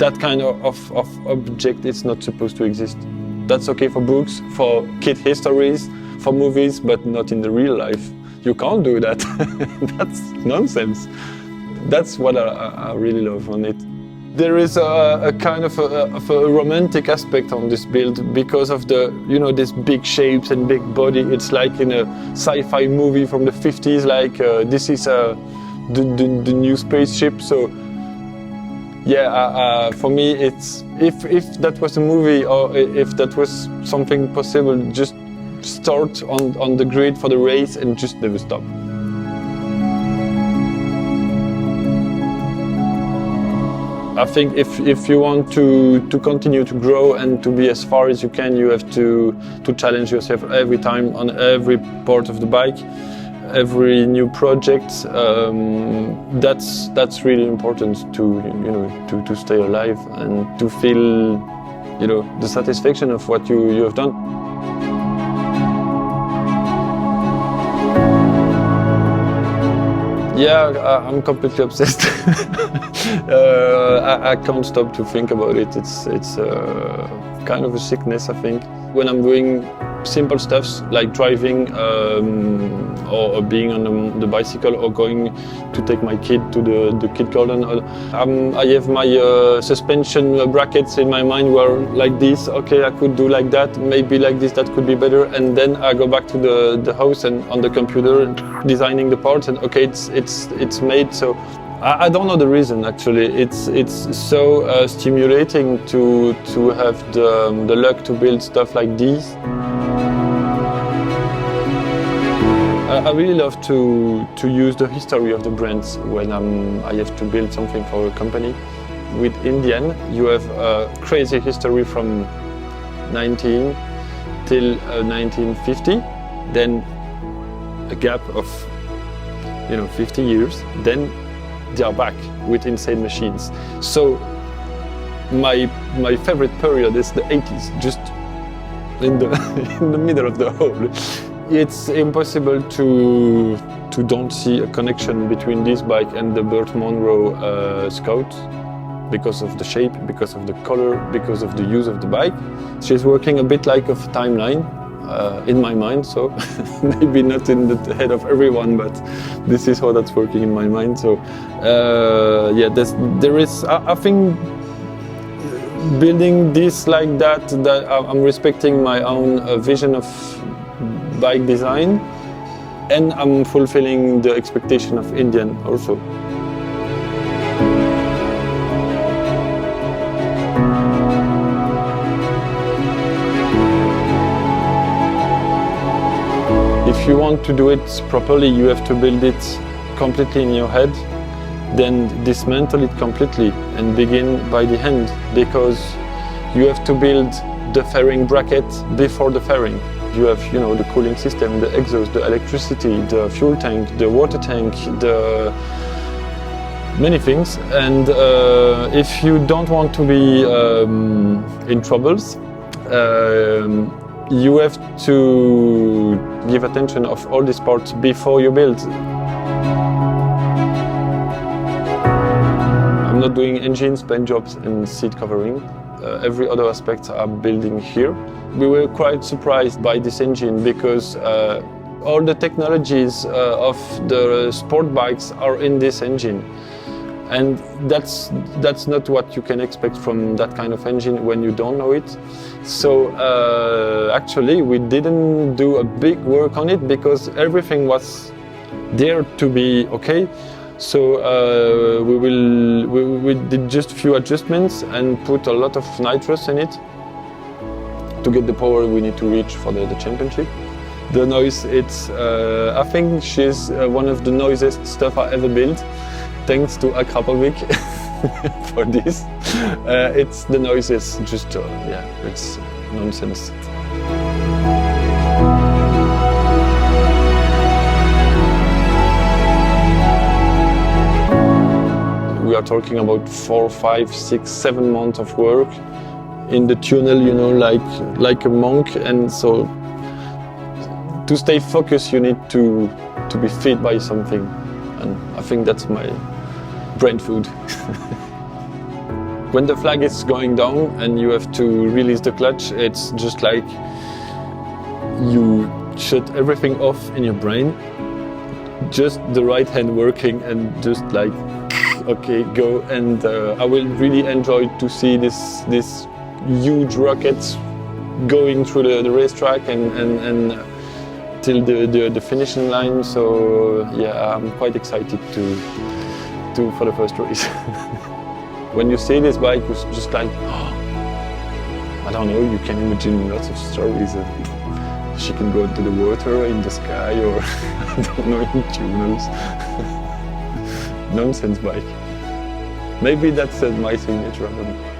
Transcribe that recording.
that kind of object is not supposed to exist. That's okay for books, for kid histories, for movies, but not in the real life. You can't do that. That's nonsense. That's what I really love on it. There is a kind of a romantic aspect on this build because of the, you know, these big shapes and big body. It's like in a sci-fi movie from the 50s, like this is the new spaceship. So yeah, for me, it's if that was a movie or if that was something possible, just start on the grid for the race and just never stop. I think if you want to continue to grow and to be as far as you can, you have to challenge yourself every time on every part of the bike, every new project. That's really important to stay alive and to feel, you know, the satisfaction of what you have done. Yeah, I'm completely obsessed. I can't stop to think about it. It's kind of a sickness, I think. When I'm doing simple stuffs like driving or being on the bicycle or going to take my kid to the kid garden, I have my suspension brackets in my mind where like this, okay, I could do like that, maybe like this, that could be better, and then I go back to the house and on the computer designing the parts, and okay, it's made. So I don't know the reason actually. It's so stimulating to have the luck to build stuff like these. I really love to use the history of the brands when I have to build something for a company. With Indian, you have a crazy history from 19 till 1950, then a gap of 50 years, then they are back with insane machines. So my favorite period is the 80s, just in the middle of the hole. It's impossible to don't see a connection between this bike and the Burt Monroe Scout because of the shape, because of the color, because of the use of the bike. She's working a bit like a timeline in my mind, so maybe not in the head of everyone, but this is how that's working in my mind. So yeah, there is, I think, building this like that I'm respecting my own vision of bike design, and I'm fulfilling the expectation of Indian also. If you want to do it properly, you have to build it completely in your head, then dismantle it completely and begin by the end, because you have to build the fairing bracket before the fairing. You have, the cooling system, the exhaust, the electricity, the fuel tank, the water tank, the many things. And if you don't want to be in troubles, you have to give attention of all these parts before you build. I'm not doing engines, paint jobs and seat covering. Every other aspect I'm building here. We were quite surprised by this engine because all the technologies of the sport bikes are in this engine. And that's not what you can expect from that kind of engine when you don't know it. So actually we didn't do a big work on it because everything was there to be okay. So we did just a few adjustments and put a lot of nitrous in it to get the power we need to reach for the championship. The noise, I think she's one of the noisiest stuff I ever built, thanks to Akrapovic for this. The noise is just, it's nonsense. We are talking about 4, 5, 6, 7 months of work in the tunnel, like a monk. And so to stay focused, you need to be fed by something. And I think that's my brain food. When the flag is going down and you have to release the clutch, it's just like you shut everything off in your brain, just the right hand working and just like, okay, go. And I will really enjoy to see this huge rockets going through the racetrack and till the finishing line. So yeah, I'm quite excited for the first race. When you see this bike, it's just like, I don't know, you can imagine lots of stories. She can go into the water, in the sky, or I don't know, in tunnels. Nonsense bike. Maybe that's my signature. I don't know.